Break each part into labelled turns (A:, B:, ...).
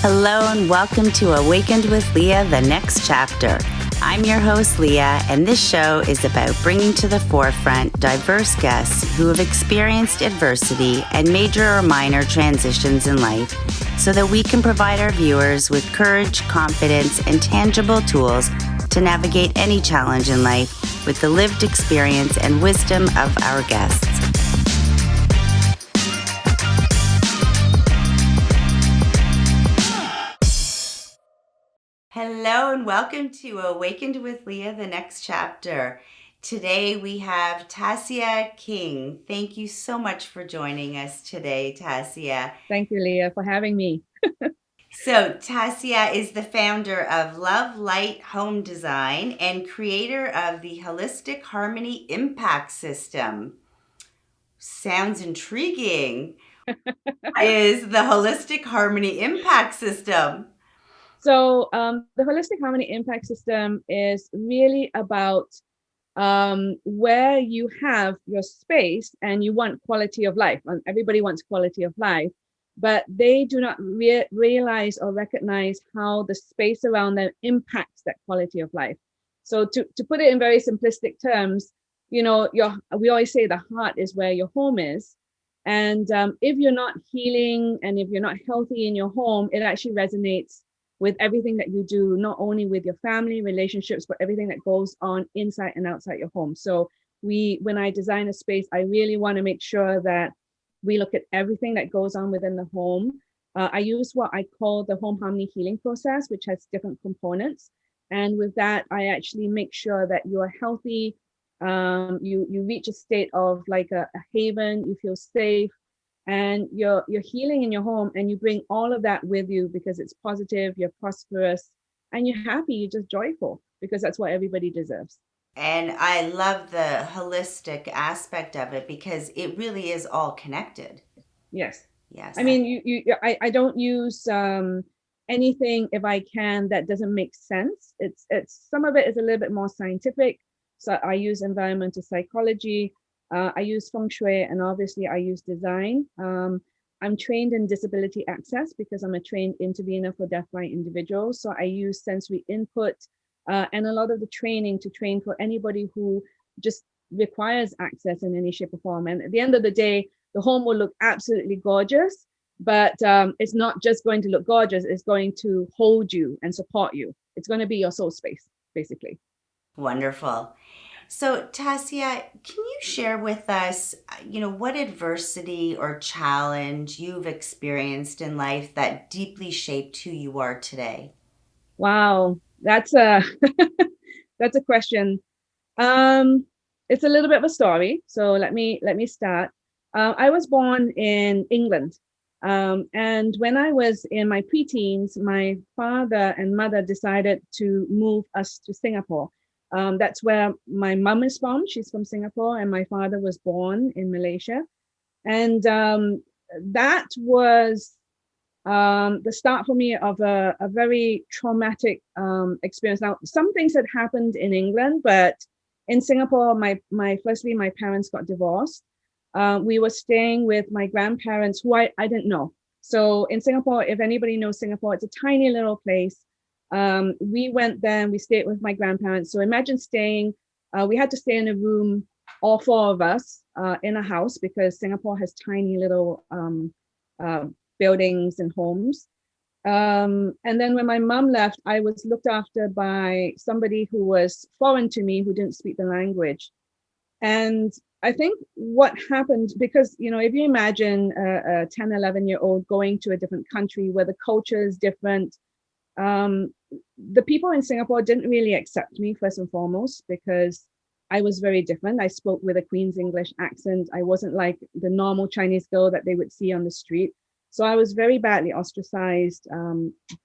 A: Hello and welcome to Awakened with Lea, the next chapter. I'm your host, Lea, and this show is about bringing to the forefront diverse guests who have experienced adversity and major or minor transitions in life so that we can provide our viewers with courage, confidence, and tangible tools to navigate any challenge in life with the lived experience and wisdom of our guests. Hello and welcome to Awakened with Lea, the next chapter. Today we have Tasia Keeng. Thank you so much for joining us today, Tasia.
B: Thank you, Lea, for having me.
A: So Tasia is the founder of Lovelight Home Design and creator of the Holistic Harmony Impact System. Sounds intriguing. Is the Holistic Harmony Impact System?
B: So the Holistic Harmony Impact System is really about where you have your space and you want quality of life. And everybody wants quality of life, but they do not realize or recognize how the space around them impacts that quality of life. So to put it in very simplistic terms, we always say the heart is where your home is. And if you're not healing and if you're not healthy in your home, it actually resonates with everything that you do, not only with your family relationships, but everything that goes on inside and outside your home. So when I design a space, I really want to make sure that we look at everything that goes on within the home. I use what I call the home harmony healing process, which has different components. And with that, I actually make sure that you are healthy. You reach a state of like a haven, you feel safe, and you're healing in your home, and you bring all of that with you because it's positive, you're prosperous, and you're happy, you're just joyful, because that's what everybody deserves.
A: And I love the holistic aspect of it because it really is all connected.
B: Yes.
A: Yes.
B: I mean, I don't use anything, if I can, that doesn't make sense. It's some of it is a little bit more scientific. So I use environmental psychology. I use Feng Shui, and obviously I use design. I'm trained in disability access because I'm a trained intervener for deafblind individuals. So I use sensory input and a lot of the training to train for anybody who just requires access in any shape or form. And at the end of the day, the home will look absolutely gorgeous, but it's not just going to look gorgeous, it's going to hold you and support you. It's going to be your soul space, basically.
A: Wonderful. So, Tasia, can you share with us, what adversity or challenge you've experienced in life that deeply shaped who you are today?
B: Wow, that's a that's a question. Um, it's a little bit of a story. So let me start. I was born in England, and when I was in my preteens, my father and mother decided to move us to Singapore. That's where my mom is from. She's from Singapore, and my father was born in Malaysia. And that was the start for me of a very traumatic experience. Now, some things had happened in England, but in Singapore, firstly, my parents got divorced. We were staying with my grandparents, who I didn't know. So in Singapore, if anybody knows Singapore, it's a tiny little place. We went there and we stayed with my grandparents. So imagine we had to stay in a room, all four of us, in a house, because Singapore has tiny little uh, buildings and homes. And then when my mom left, I was looked after by somebody who was foreign to me, who didn't speak the language. And I think what happened, because, if you imagine a 10, 11-year-old going to a different country where the culture is different, the people in Singapore didn't really accept me, first and foremost, because I was very different. I spoke with a Queen's English accent. I wasn't like the normal Chinese girl that they would see on the street. So I was very badly ostracized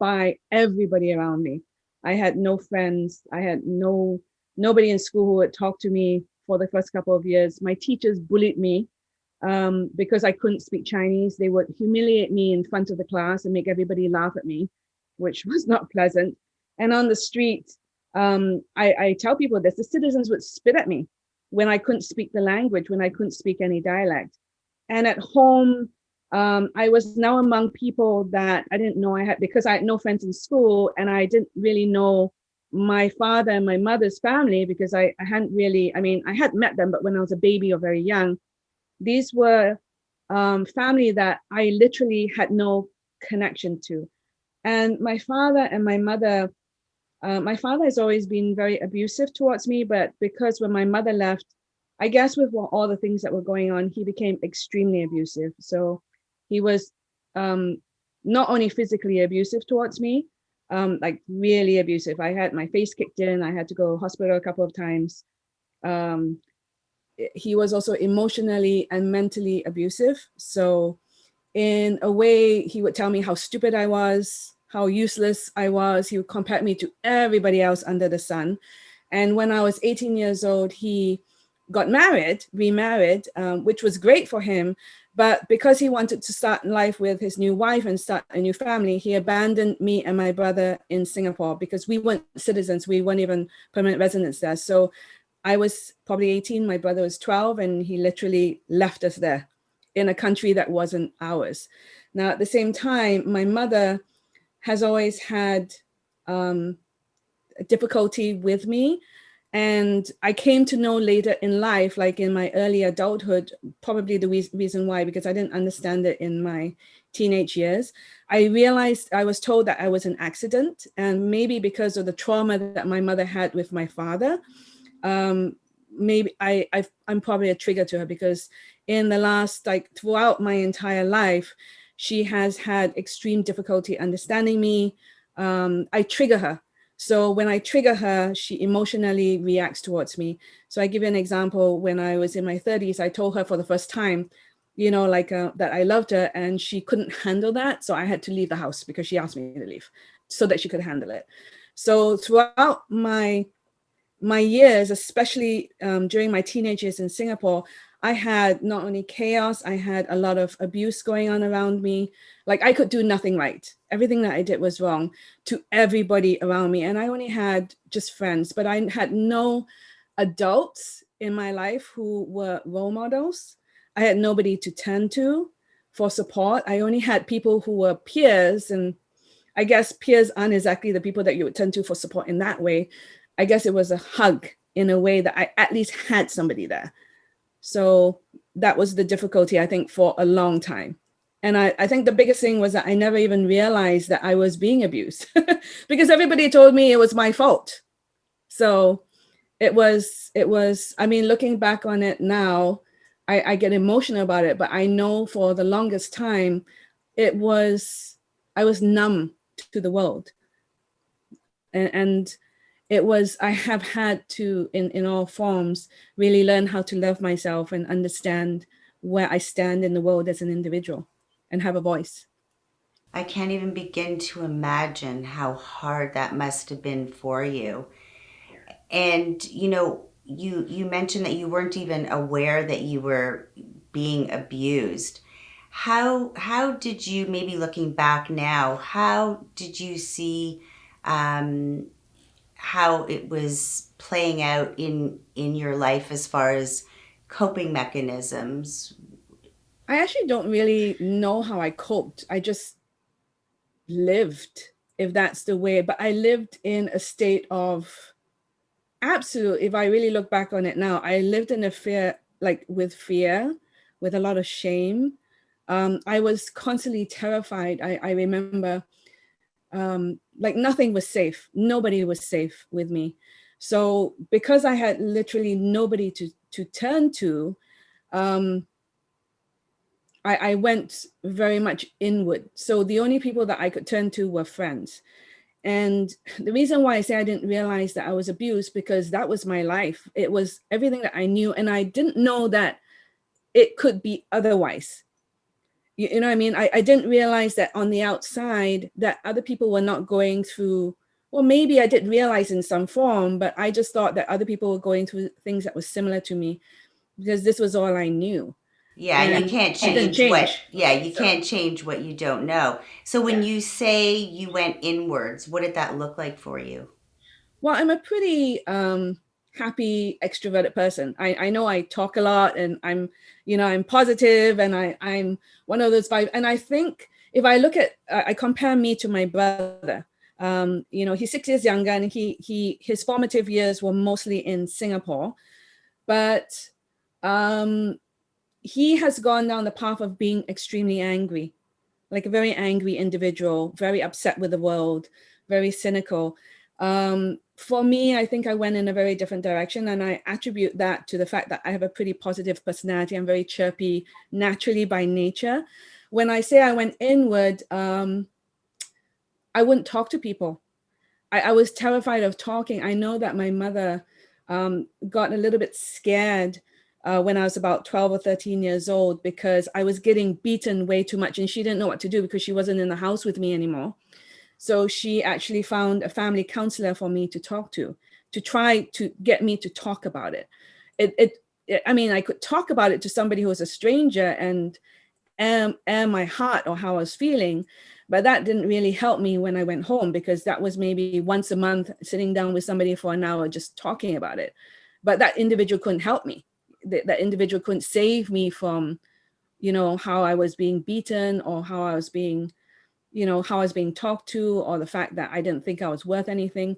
B: by everybody around me. I had no friends. I had nobody in school who would talk to me for the first couple of years. My teachers bullied me because I couldn't speak Chinese. They would humiliate me in front of the class and make everybody laugh at me, which was not pleasant. And on the street, I tell people this, the citizens would spit at me when I couldn't speak the language, when I couldn't speak any dialect. And at home, I was now among people that I didn't know I had, because I had no friends in school and I didn't really know my father and my mother's family, because I hadn't really, I mean, I had met them, but when I was a baby or very young. These were family that I literally had no connection to. And my father and my father has always been very abusive towards me, but because when my mother left, I guess with all the things that were going on, he became extremely abusive. So he was um, not only physically abusive towards me, like really abusive. I had my face kicked in. I had to go to hospital a couple of times. Um, he was also emotionally and mentally abusive. So in a way, he would tell me how stupid I was, how useless I was. He would compare me to everybody else under the sun. And when I was 18 years old, he got married, remarried, which was great for him. But because he wanted to start life with his new wife and start a new family, he abandoned me and my brother in Singapore because we weren't citizens. We weren't even permanent residents there. So I was probably 18, my brother was 12, and he literally left us there in a country that wasn't ours. Now, at the same time, my mother has always had difficulty with me. And I came to know later in life, like in my early adulthood, probably the reason why, because I didn't understand it in my teenage years. I realized I was told that I was an accident, and maybe because of the trauma that my mother had with my father, maybe I'm probably a trigger to her, because in the last, like throughout my entire life, she has had extreme difficulty understanding me. I trigger her. So when I trigger her, she emotionally reacts towards me. So I give you an example. When I was in my 30s, I told her for the first time, like that I loved her, and she couldn't handle that. So I had to leave the house because she asked me to leave so that she could handle it. So throughout my years, especially during my teenage years in Singapore, I had not only chaos, I had a lot of abuse going on around me. Like I could do nothing right. Everything that I did was wrong to everybody around me. And I only had just friends, but I had no adults in my life who were role models. I had nobody to turn to for support. I only had people who were peers, and I guess peers aren't exactly the people that you would turn to for support in that way. I guess it was a hug in a way that I at least had somebody there. So that was the difficulty, I think, for a long time. And I think the biggest thing was that I never even realized that I was being abused because everybody told me it was my fault. So I mean, looking back on it now, I get emotional about it, but I know for the longest time, I was numb to the world. And I have had to, in all forms, really learn how to love myself and understand where I stand in the world as an individual and have a voice.
A: I can't even begin to imagine how hard that must have been for you. And you mentioned that you weren't even aware that you were being abused. How did you, maybe looking back now, how did you see um, how it was playing out in your life as far as coping mechanisms?
B: I actually don't really know how I coped. I just lived, if that's the way. But I lived in a state of absolute, if I really look back on it now, I lived in a fear, like with fear, with a lot of shame. I was constantly terrified. I remember like nothing was safe. Nobody was safe with me. So because I had literally nobody to turn to, um, I went very much inward. So the only people that I could turn to were friends. And the reason why I say I didn't realize that I was abused, because that was my life. It was everything that I knew. And I didn't know that it could be otherwise. You know what I mean? I didn't realize that on the outside that other people were not going through, well, maybe I did realize in some form, but I just thought that other people were going through things that was similar to me because this was all I knew.
A: Yeah, and you
B: And
A: can't
B: it didn't
A: change what,
B: change.
A: yeah, you
B: So,
A: can't change what you don't know. So when
B: yeah.
A: you say you went inwards, what did that look like for you?
B: Well, I'm a pretty happy, extroverted person. I know I talk a lot and I'm positive and I'm one of those vibes. And I think if I look at, I compare me to my brother. He's 6 years younger, and his formative years were mostly in Singapore, but he has gone down the path of being extremely angry, like a very angry individual, very upset with the world, very cynical. For me, I think I went in a very different direction, and I attribute that to the fact that I have a pretty positive personality. I'm very chirpy naturally by nature. When I say I went inward, I wouldn't talk to people. I was terrified of talking. I know that my mother got a little bit scared when I was about 12 or 13 years old, because I was getting beaten way too much, and she didn't know what to do because she wasn't in the house with me anymore. So she actually found a family counselor for me to talk to try to get me to talk about it. I mean, I could talk about it to somebody who was a stranger and air my heart or how I was feeling, but that didn't really help me when I went home, because that was maybe once a month sitting down with somebody for an hour just talking about it. But that individual couldn't help me. That individual couldn't save me from, how I was being beaten, or how I was being talked to, or the fact that I didn't think I was worth anything.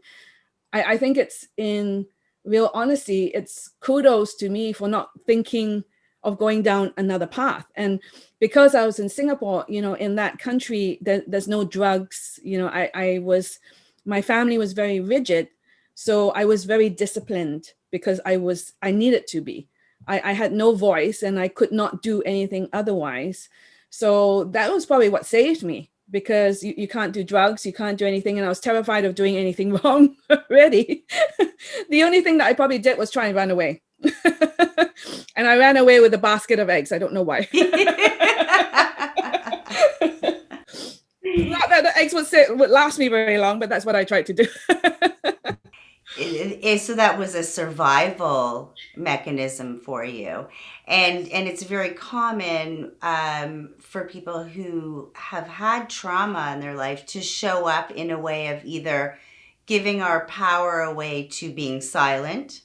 B: I think it's, in real honesty, it's kudos to me for not thinking of going down another path. And because I was in Singapore, in that country, there's no drugs. My family was very rigid. So I was very disciplined because I needed to be. I had no voice and I could not do anything otherwise. So that was probably what saved me, because you can't do drugs, you can't do anything. And I was terrified of doing anything wrong already. The only thing that I probably did was try and run away. And I ran away with a basket of eggs. I don't know why. Not that the eggs would last me very long, but that's what I tried to do.
A: So that was a survival mechanism for you, and it's very common for people who have had trauma in their life to show up in a way of either giving our power away to being silent,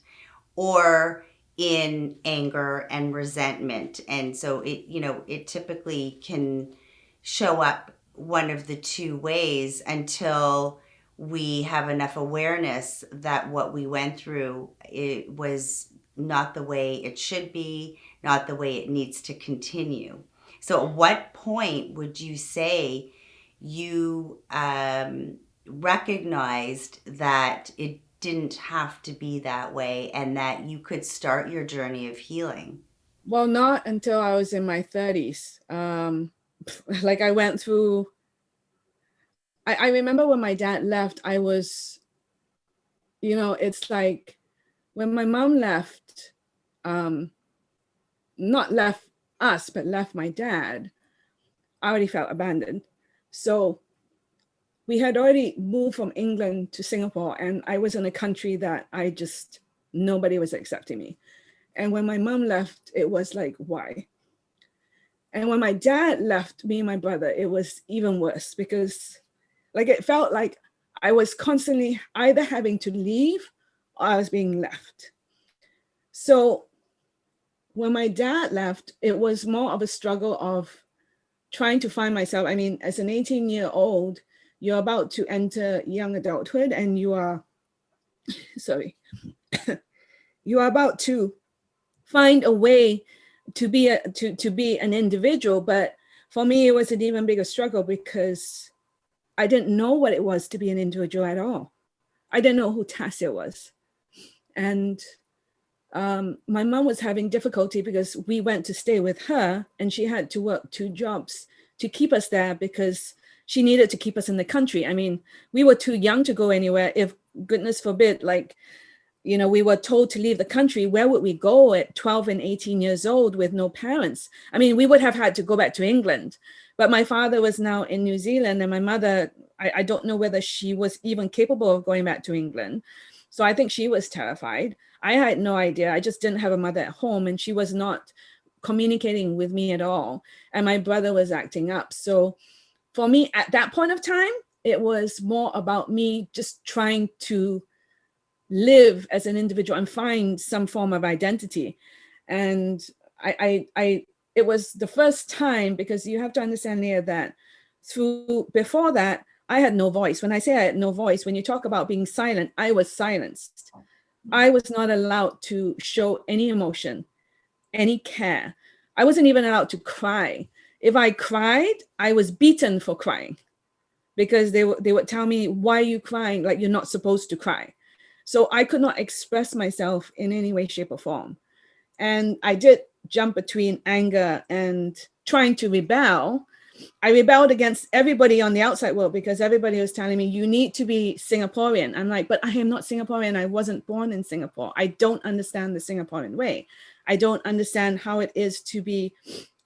A: or in anger and resentment. And so it typically can show up one of the two ways until we have enough awareness that what we went through, it was not the way it should be, not the way it needs to continue. So at what point would you say you recognized that it didn't have to be that way and that you could start your journey of healing?
B: Well, not until I was in my 30s. Like I went through, I remember when my dad left, I was, it's like when my mom left, not left us, but left my dad, I already felt abandoned. So we had already moved from England to Singapore, and I was in a country that nobody was accepting me. And when my mom left, it was like, why? And when my dad left me and my brother, it was even worse, because it felt like I was constantly either having to leave or I was being left. So when my dad left, it was more of a struggle of trying to find myself. I mean, as an 18-year-old, you're about to enter young adulthood, and you are about to find a way to be an individual. But for me, it was an even bigger struggle, because I didn't know what it was to be an individual at all. I didn't know who Tasia was. And my mom was having difficulty because we went to stay with her, and she had to work 2 jobs to keep us there, because she needed to keep us in the country. I mean, we were too young to go anywhere. If goodness forbid, we were told to leave the country, where would we go at 12 and 18 years old with no parents? I mean, we would have had to go back to England. But my father was now in New Zealand, and my mother, I don't know whether she was even capable of going back to England. So I think she was terrified. I had no idea. I just didn't have a mother at home, and she was not communicating with me at all. And my brother was acting up. So for me, at that point of time, it was more about me just trying to live as an individual and find some form of identity. And it was the first time, because you have to understand, Leah, that before that, I had no voice. When I say I had no voice, when you talk about being silent, I was silenced. I was not allowed to show any emotion, any care. I wasn't even allowed to cry. If I cried, I was beaten for crying, because they would tell me, why are you crying? Like, you're not supposed to cry. So I could not express myself in any way, shape, or form. And I did jump between anger and trying to rebel. I rebelled against everybody on the outside world, because everybody was telling me, you need to be Singaporean. I'm like, but I am not Singaporean. I wasn't born in Singapore. I don't understand the Singaporean way. I don't understand how it is to be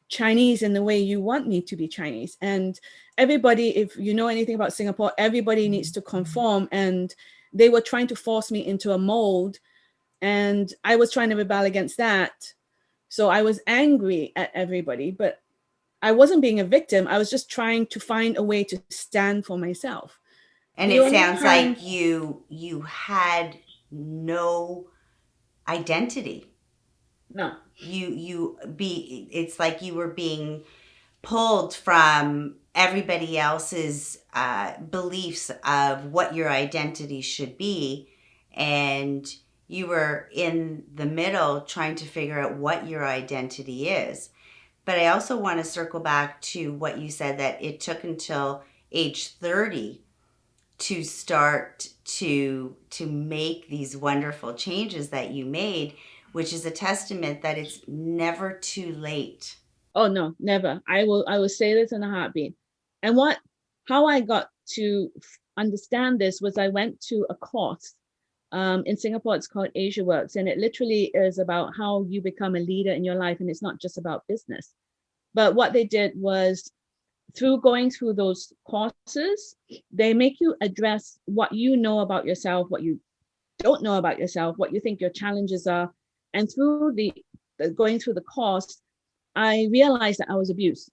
B: Chinese in the way you want me to be Chinese. And everybody, if you know anything about Singapore, everybody needs to conform. And they were trying to force me into a mold. And I was trying to rebel against that. So I was angry at everybody, but I wasn't being a victim. I was just trying to find a way to stand for myself.
A: And
B: The
A: it
B: only
A: sounds
B: time,
A: like you had no identity.
B: no,
A: It's like you were being pulled from everybody else's beliefs of what your identity should be, and you were in the middle trying to figure out what your identity is. But I also want to circle back to what you said, that it took until age 30 to start to make these wonderful changes that you made, which is a testament that it's never too late.
B: oh no, never. I will say this in a heartbeat. And how I got to understand this was, I went to a course in Singapore. It's called Asia Works, and it literally is about how you become a leader in your life, and it's not just about business. But what they did was, through going through those courses, they make you address what you know about yourself, what you don't know about yourself, what you think your challenges are. And through the going through the course, I realized that I was abused.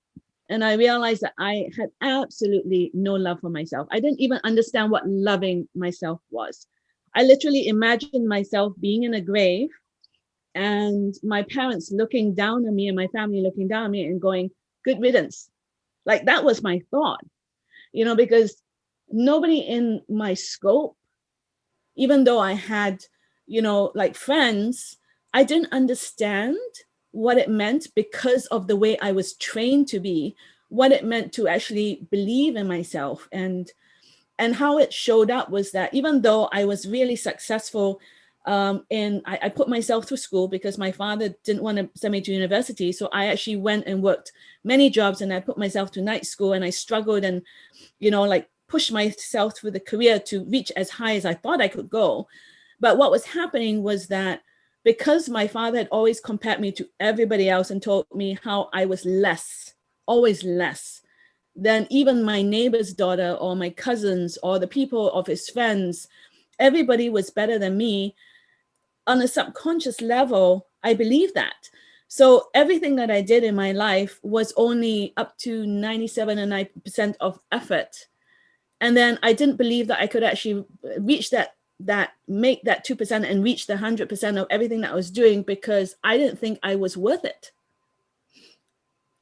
B: And I realized that I had absolutely no love for myself. I didn't even understand what loving myself was. I literally imagined myself being in a grave, and my parents looking down on me, and my family looking down on me and going, good riddance. Like, that was my thought, because nobody in my scope, even though I had, like, friends, I didn't understand what it meant, because of the way I was trained to be, what it meant to actually believe in myself. And how it showed up was that, even though I was really successful, I put myself through school, because my father didn't want to send me to university. So I actually went and worked many jobs, and I put myself through night school, and I struggled, and, like, pushed myself through the career to reach as high as I thought I could go. But what was happening was that, because my father had always compared me to everybody else and told me how I was less, always less than even my neighbor's daughter or my cousins or the people of his friends, everybody was better than me. On a subconscious level, I believe that. So everything that I did in my life was only up to 97 and 9% of effort. And then I didn't believe that I could actually reach make that 2% and reach the 100% of everything that I was doing, because I didn't think I was worth it.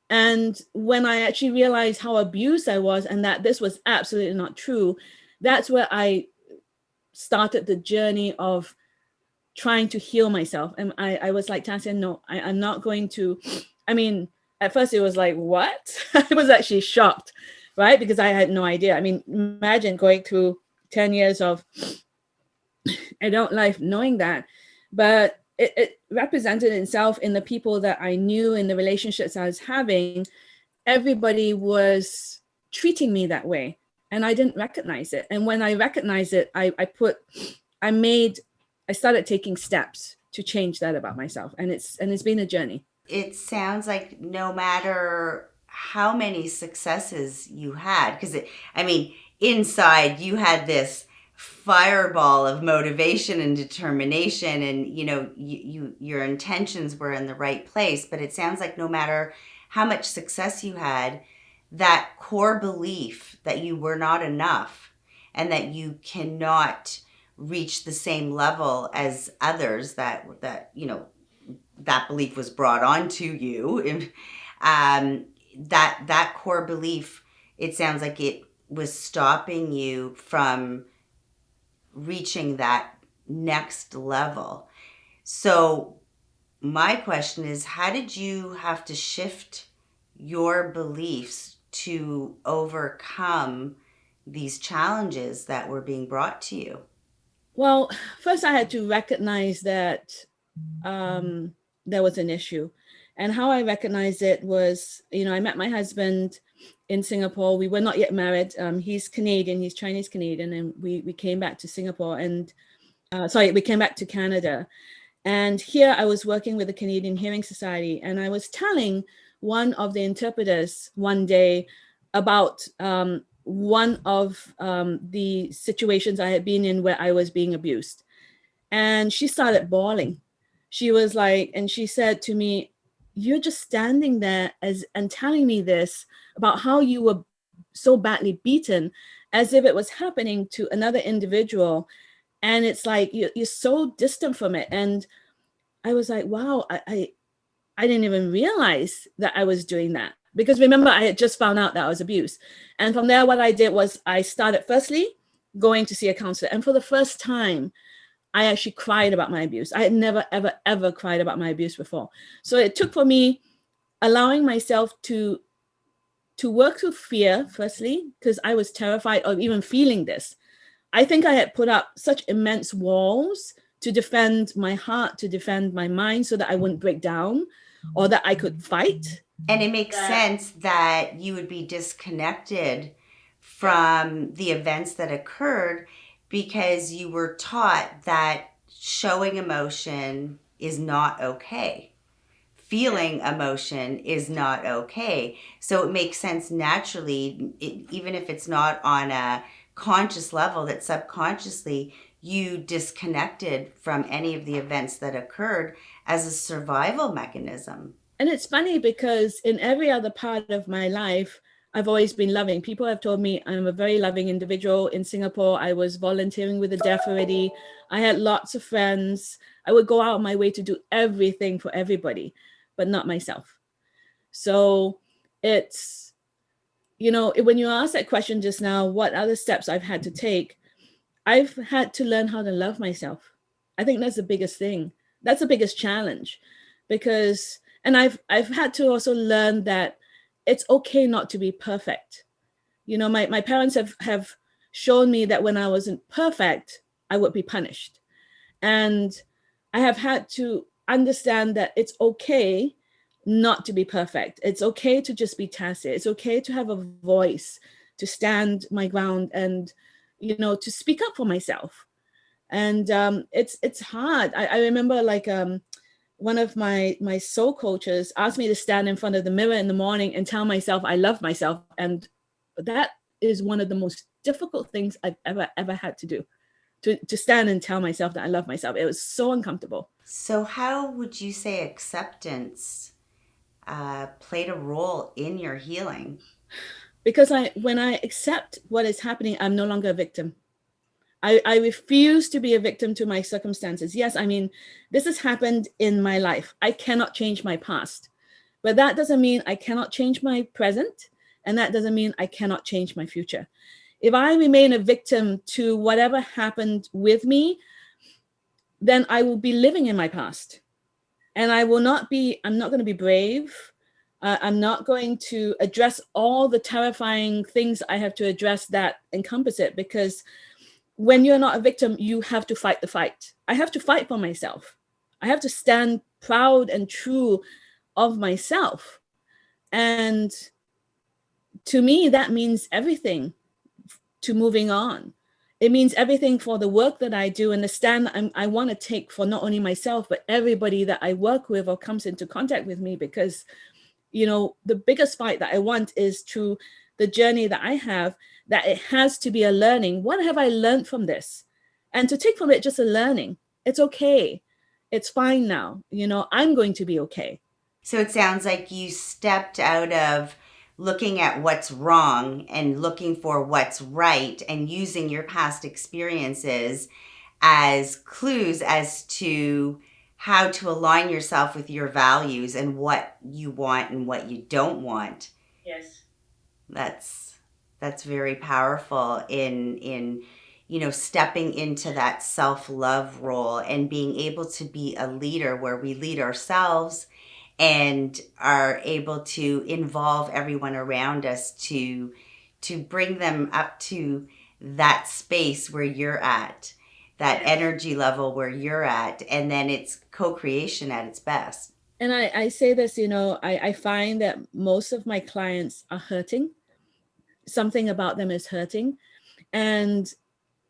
B: And when I actually realized how abused I was, and that this was absolutely not true, that's where I started the journey of trying to heal myself. And I was like, Tasia, no, I'm not going to. I mean, at first it was like, what? I was actually shocked, right? Because I had no idea. I mean, imagine going through 10 years of adult life knowing that. But it represented itself in the people that I knew, in the relationships I was having. Everybody was treating me that way, and I didn't recognize it. And when I recognized it, I started taking steps to change that about myself. And it's been a journey.
A: It sounds like no matter how many successes you had, because I mean, inside you had this fireball of motivation and determination, and your intentions were in the right place. But it sounds like no matter how much success you had, that core belief that you were not enough and that you cannot reach the same level as others that that belief was brought onto you. That core belief, it sounds like it was stopping you from reaching that next level. So my question is, how did you have to shift your beliefs to overcome these challenges that were being brought to you?
B: Well, first I had to recognize that there was an issue. And how I recognized it was, I met my husband in Singapore. We were not yet married. He's Canadian, he's Chinese Canadian, and we came back to Singapore and, we came back to Canada. And here I was working with the Canadian Hearing Society, and I was telling one of the interpreters one day about one of the situations I had been in where I was being abused. And she started bawling. She was like, and she said to me, "You're just standing there and telling me this about how you were so badly beaten, as if it was happening to another individual. And it's like, you're so distant from it." And I was like, wow, I didn't even realize that I was doing that. Because remember, I had just found out that I was abused. And from there, what I did was I started firstly going to see a counselor. And for the first time, I actually cried about my abuse. I had never, ever, ever cried about my abuse before. So it took for me allowing myself to work through fear, firstly, because I was terrified of even feeling this. I think I had put up such immense walls to defend my heart, to defend my mind, so that I wouldn't break down or that I could fight.
A: And it makes sense that you would be disconnected from the events that occurred because you were taught that showing emotion is not okay. Feeling emotion is not okay. So it makes sense naturally, even if it's not on a conscious level, that subconsciously you disconnected from any of the events that occurred as a survival mechanism.
B: And it's funny because in every other part of my life, I've always been loving. People have told me I'm a very loving individual. In Singapore, I was volunteering with the deaf already. I had lots of friends. I would go out of my way to do everything for everybody, but not myself. So it's, when you asked that question just now, what other steps I've had to take, I've had to learn how to love myself. I think that's the biggest thing. That's the biggest challenge, because, and I've had to also learn that it's okay not to be perfect. My parents have shown me that when I wasn't perfect, I would be punished. And I have had to understand that it's okay not to be perfect. It's okay to just be Tasia. It's okay to have a voice, to stand my ground, and to speak up for myself. And it's hard. I remember one of my soul coaches asked me to stand in front of the mirror in the morning and tell myself I love myself. And that is one of the most difficult things I've ever had to do, to stand and tell myself that I love myself. It was so uncomfortable.
A: So how would you say acceptance played a role in your healing?
B: Because when I accept what is happening, I'm no longer a victim. I refuse to be a victim to my circumstances. Yes, I mean, this has happened in my life. I cannot change my past, but that doesn't mean I cannot change my present. And that doesn't mean I cannot change my future. If I remain a victim to whatever happened with me, then I will be living in my past. And I'm not going to be brave. I'm not going to address all the terrifying things I have to address that encompass it, because when you're not a victim, you have to fight the fight. I have to fight for myself. I have to stand proud and true of myself. And to me, that means everything to moving on. It means everything for the work that I do and the stand I want to take for not only myself, but everybody that I work with or comes into contact with me. Because, the biggest fight that I want is through the journey that I have, that it has to be a learning. What have I learned from this? And to take from it just a learning. It's okay. It's fine now. I'm going to be okay.
A: So it sounds like you stepped out of looking at what's wrong and looking for what's right and using your past experiences as clues as to how to align yourself with your values and what you want and what you don't want.
B: Yes.
A: That's very powerful in stepping into that self-love role and being able to be a leader where we lead ourselves and are able to involve everyone around us to bring them up to that space where you're at, that energy level where you're at, and then it's co-creation at its best.
B: And I say this, I find that most of my clients are hurting. Something about them is hurting. And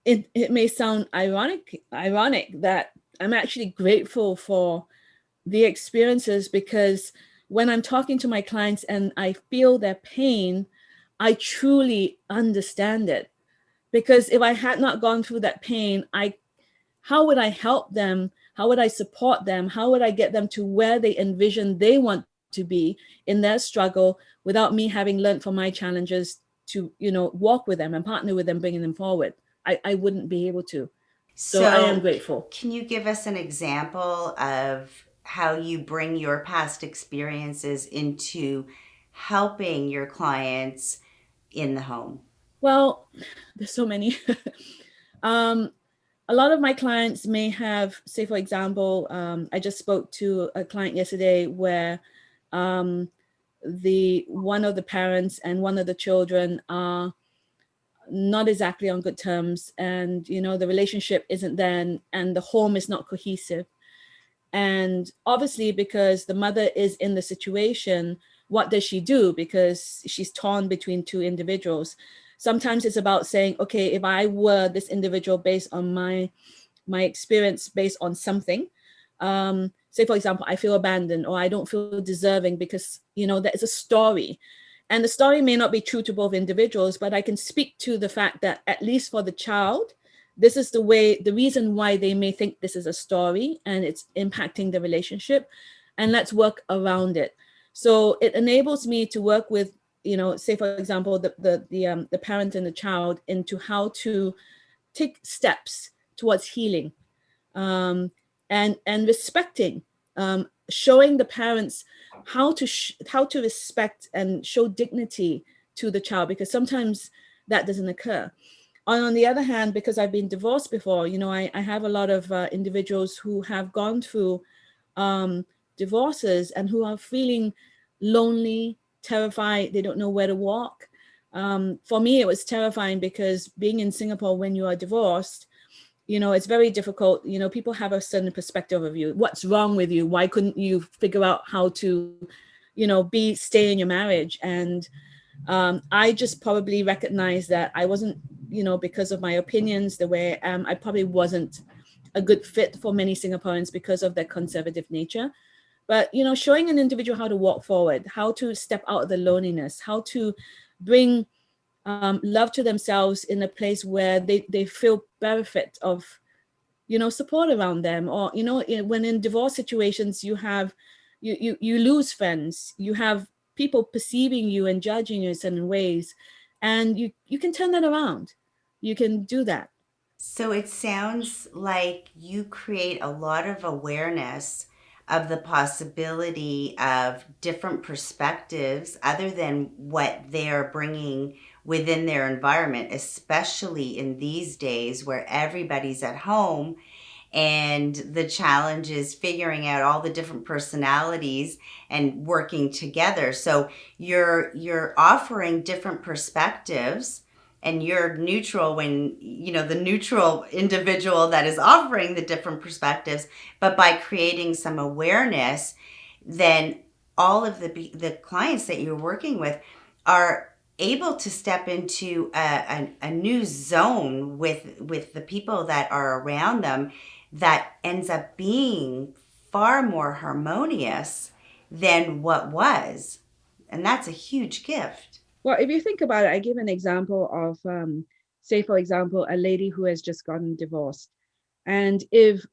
B: it may sound ironic that I'm actually grateful for the experiences, because when I'm talking to my clients and I feel their pain, I truly understand it. Because if I had not gone through that pain, how would I help them? How would I support them? How would I get them to where they envision they want to be in their struggle without me having learned from my challenges to, walk with them and partner with them, bringing them forward? I wouldn't be able to. So I am grateful.
A: Can you give us an example of how you bring your past experiences into helping your clients in the home?
B: Well, there's so many. A lot of my clients may have, say, for example, I just spoke to a client yesterday where one of the parents and one of the children are not exactly on good terms, and the relationship isn't there, and the home is not cohesive. And obviously, because the mother is in the situation, what does she do? Because she's torn between two individuals. Sometimes it's about saying, okay, if I were this individual based on my experience, based on something, say, for example, I feel abandoned or I don't feel deserving because, there is a story. And the story may not be true to both individuals, but I can speak to the fact that at least for the child, this is the reason why they may think this is a story and it's impacting the relationship, and let's work around it. So it enables me to work with, say, for example, the parent and the child into how to take steps towards healing, and respecting, showing the parents how to respect and show dignity to the child, because sometimes that doesn't occur. On the other hand, because I've been divorced before, I have a lot of individuals who have gone through divorces and who are feeling lonely, terrified. They don't know where to walk. For me, it was terrifying because being in Singapore when you are divorced, it's very difficult. People have a certain perspective of you. What's wrong with you? Why couldn't you figure out how to, stay in your marriage? And I just probably recognized that I wasn't, because of my opinions, the way I am, I probably wasn't a good fit for many Singaporeans because of their conservative nature. But, showing an individual how to walk forward, how to step out of the loneliness, how to bring love to themselves in a place where they feel benefit of, support around them. Or, when in divorce situations, you lose friends, you have people perceiving you and judging you in certain ways, and you can turn that around. You can do that.
A: So it sounds like you create a lot of awareness of the possibility of different perspectives other than what they're bringing within their environment, especially in these days where everybody's at home and the challenge is figuring out all the different personalities and working together. So you're offering different perspectives, and you're neutral when the neutral individual that is offering the different perspectives, but by creating some awareness, then all of the clients that you're working with are able to step into a new zone with the people that are around them, that ends up being far more harmonious than what was. And that's a huge gift.
B: Well, if you think about it, I give an example of, say, for example, a lady who has just gotten divorced. And if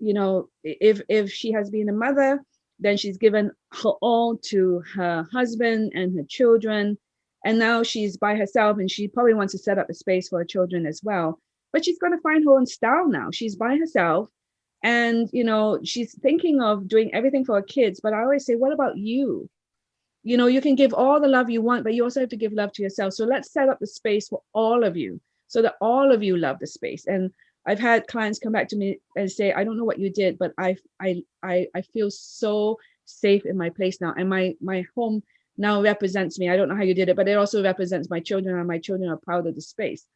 B: she has been a mother, then she's given her all to her husband and her children. And now she's by herself and she probably wants to set up a space for her children as well. but she's going to find her own style now. She's by herself, and she's thinking of doing everything for her kids. But I always say, what about you? You can give all the love you want, but you also have to give love to yourself. So let's set up the space for all of you, so that all of you love the space. And I've had clients come back to me and say, I don't know what you did, but I feel so safe in my place now, and my home now represents me. I don't know how you did it, but it also represents my children, and my children are proud of the space.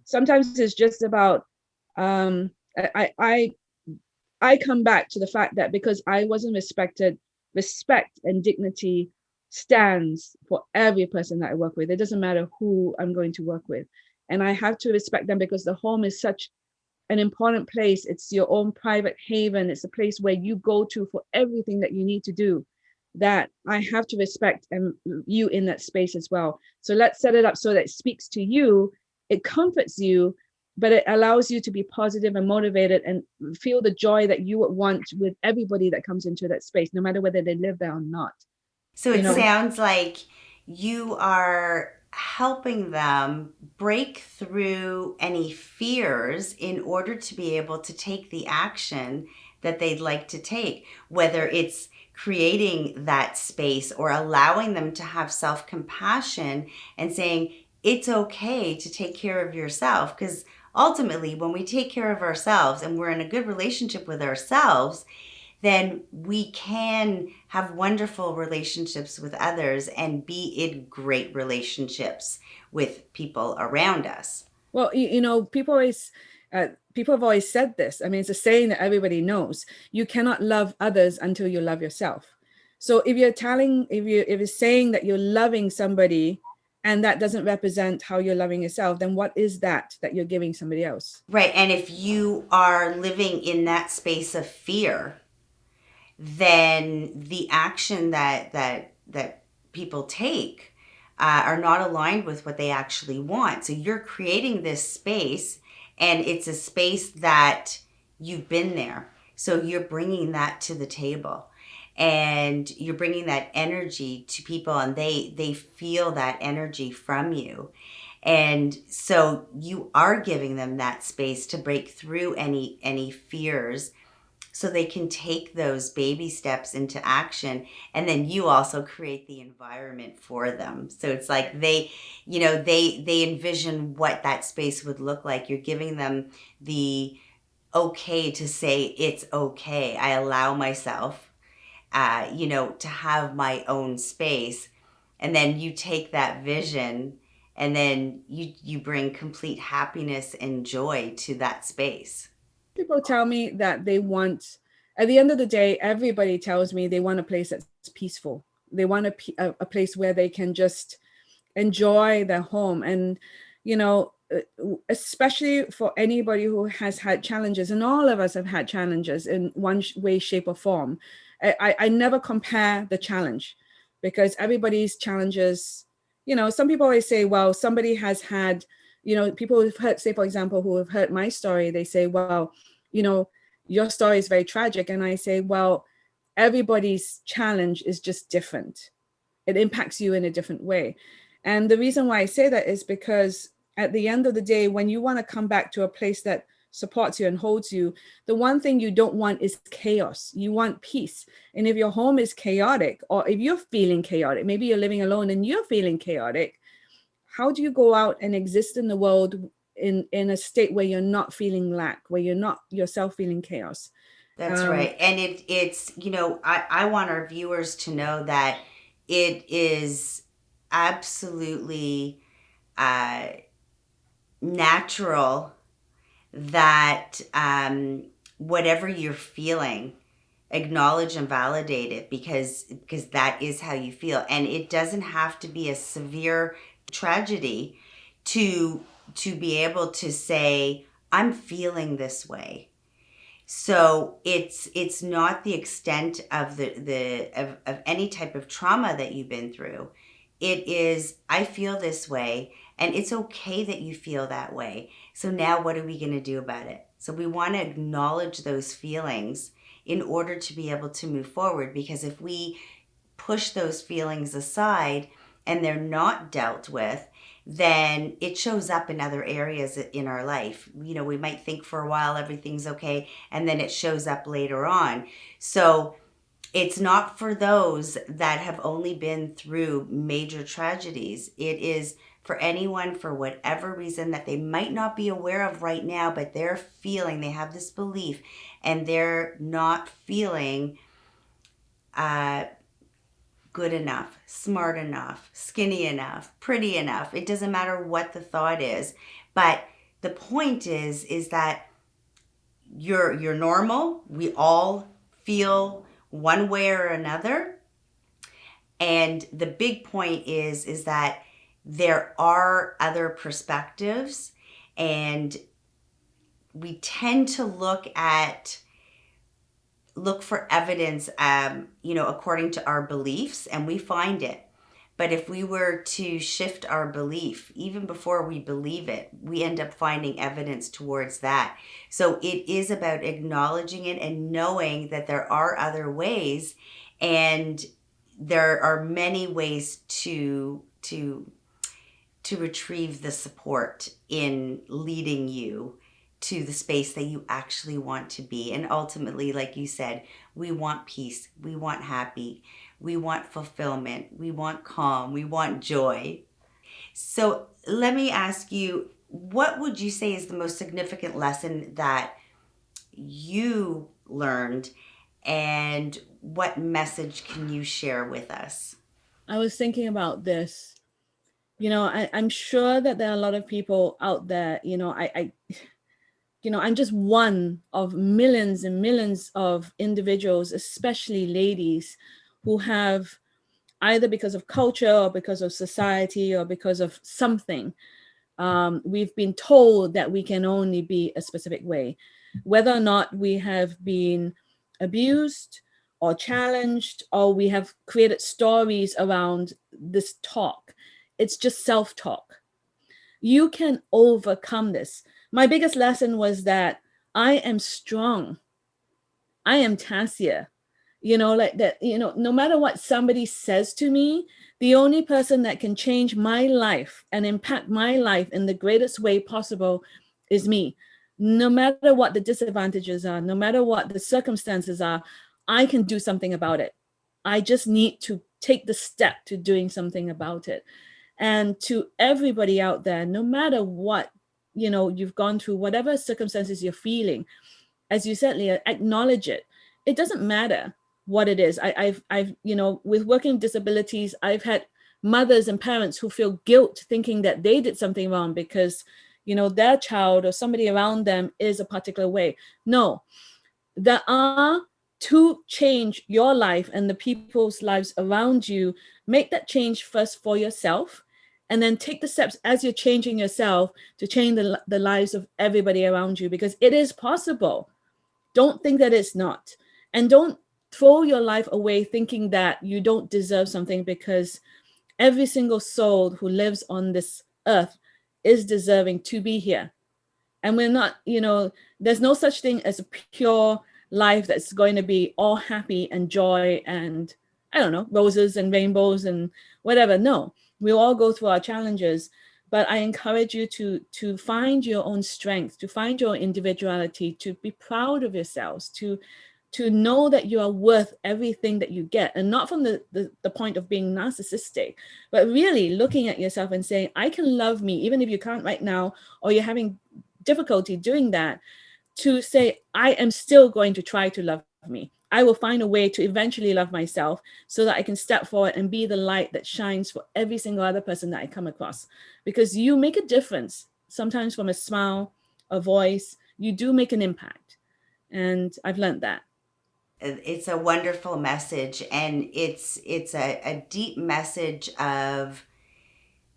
B: Sometimes it's just about I come back to the fact that because I wasn't respected, respect and dignity stands for every person that I work with. It doesn't matter who I'm going to work with. And I have to respect them, because the home is such an important place. It's your own private haven. It's a place where you go to for everything that you need to do, that I have to respect you in that space as well. So let's set it up so that it speaks to you, it comforts you, but it allows you to be positive and motivated and feel the joy that you would want with everybody that comes into that space, no matter whether they live there or not.
A: So it sounds like you are helping them break through any fears in order to be able to take the action that they'd like to take, whether it's creating that space or allowing them to have self-compassion and saying, it's okay to take care of yourself. Because ultimately, when we take care of ourselves and we're in a good relationship with ourselves, then we can have wonderful relationships with others and be in great relationships with people around us.
B: Well, people have always said this. I mean, it's a saying that everybody knows. You cannot love others until you love yourself. So if you're saying that you're loving somebody and that doesn't represent how you're loving yourself, then what is that you're giving somebody else?
A: Right. And if you are living in that space of fear, then the action that people take are not aligned with what they actually want. So you're creating this space, and it's a space that you've been there. So you're bringing that to the table, and you're bringing that energy to people, and they feel that energy from you. And so you are giving them that space to break through any fears, so they can take those baby steps into action. And then you also create the environment for them. So it's like they envision what that space would look like. You're giving them the okay to say, it's okay. I allow myself, to have my own space. And then you take that vision, and then you bring complete happiness and joy to that space.
B: People tell me that at the end of the day, everybody tells me they want a place that's peaceful. They want a place where they can just enjoy their home. And, especially for anybody who has had challenges, and all of us have had challenges in one way, shape, or form. I never compare the challenge, because everybody's challenges, some people always say, well, somebody has had, people who've heard, say, for example, who have heard my story, they say, well, your story is very tragic. And I say, well, everybody's challenge is just different. It impacts you in a different way. And the reason why I say that is because at the end of the day, when you want to come back to a place that supports you and holds you, the one thing you don't want is chaos. You want peace. And if your home is chaotic, or if you're feeling chaotic, maybe you're living alone and you're feeling chaotic, how do you go out and exist in the world in a state where you're not feeling lack, where you're not yourself feeling chaos?
A: That's right. And it's, I want our viewers to know that it is absolutely natural that whatever you're feeling, acknowledge and validate it, because that is how you feel. And it doesn't have to be a severe tragedy to be able to say, I'm feeling this way. So it's not the extent of of any type of trauma that you've been through. It is, I feel this way, and it's okay that you feel that way. So now what are we going to do about it? So we want to acknowledge those feelings in order to be able to move forward, because if we push those feelings aside and they're not dealt with, then it shows up in other areas in our life. We might think for a while everything's okay, and then it shows up later on. So it's not for those that have only been through major tragedies. It is for anyone, for whatever reason that they might not be aware of right now, but they're feeling, they have this belief, and they're not feeling uh, good enough, smart enough, skinny enough, pretty enough. It doesn't matter what the thought is. But the point is that you're normal. We all feel one way or another. And the big point is that there are other perspectives, and we tend to look for evidence, according to our beliefs, and we find it. But if we were to shift our belief, even before we believe it, we end up finding evidence towards that. So it is about acknowledging it and knowing that there are other ways, and there are many ways to retrieve the support in leading you to the space that you actually want to be. And ultimately, like you said, we want peace, we want happy, we want fulfillment, we want calm, we want joy. So let me ask you, what would you say is the most significant lesson that you learned, and what message can you share with us?
B: I was thinking about this. I'm sure that there are a lot of people out there. I'm just one of millions and millions of individuals, especially ladies, who have, either because of culture or because of society or because of something, we've been told that we can only be a specific way. Whether or not we have been abused or challenged, or we have created stories around this talk, it's just self-talk. You can overcome this. My biggest lesson was that I am strong. I am Tasia. Like that, no matter what somebody says to me, the only person that can change my life and impact my life in the greatest way possible is me. No matter what the disadvantages are, no matter what the circumstances are, I can do something about it. I just need to take the step to doing something about it. And to everybody out there, no matter what, you've gone through, whatever circumstances you're feeling, as you said, Leah, acknowledge it. It doesn't matter what it is. I've with working disabilities, I've had mothers and parents who feel guilt thinking that they did something wrong because, their child or somebody around them is a particular way. No, there are, to change your life and the people's lives around you, make that change first for yourself, and then take the steps as you're changing yourself to change the lives of everybody around you, because it is possible. Don't think that it's not. And don't throw your life away thinking that you don't deserve something, because every single soul who lives on this earth is deserving to be here. And we're not, there's no such thing as a pure life that's going to be all happy and joy and, I don't know, roses and rainbows and whatever. No, we'll all go through our challenges. But I encourage you to find your own strength, to find your individuality, to be proud of yourselves, to know that you are worth everything that you get, and not from the point of being narcissistic, but really looking at yourself and saying, I can love me, even if you can't right now, or you're having difficulty doing that, to say, I am still going to try to love me. I will find a way to eventually love myself so that I can step forward and be the light that shines for every single other person that I come across. Because you make a difference. Sometimes from a smile, a voice, you do make an impact. And I've learned that.
A: It's a wonderful message, and it's a deep message of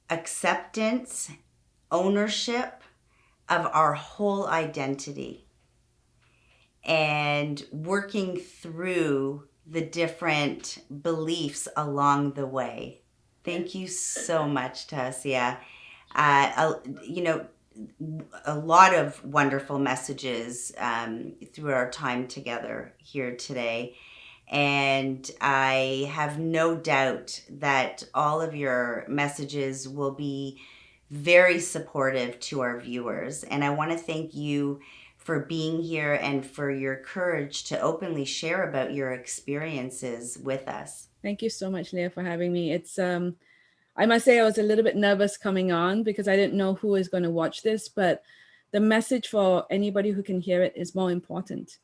A: acceptance, ownership of our whole identity, and working through the different beliefs along the way. Thank you so much, Tasia. You know, a lot of wonderful messages through our time together here today. And I have no doubt that all of your messages will be very supportive to our viewers. And I want to thank you for being here and for your courage to openly share about your experiences with us.
B: Thank you so much, Leah, for having me. It's I must say I was a little bit nervous coming on because I didn't know who is going to watch this, but the message for anybody who can hear it is more important.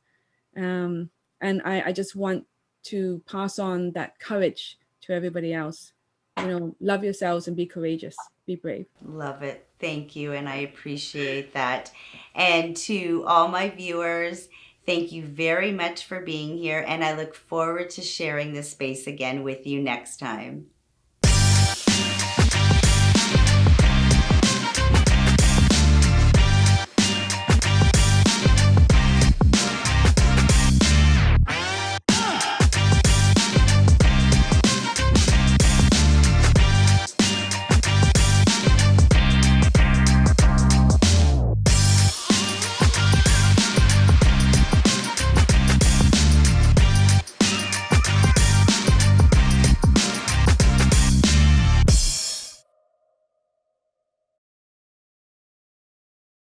B: And I just want to pass on that courage to everybody else. You know, love yourselves and be courageous, be brave.
A: Love it. Thank you. And I appreciate that. And to all my viewers, thank you very much for being here. And I look forward to sharing this space again with you next time.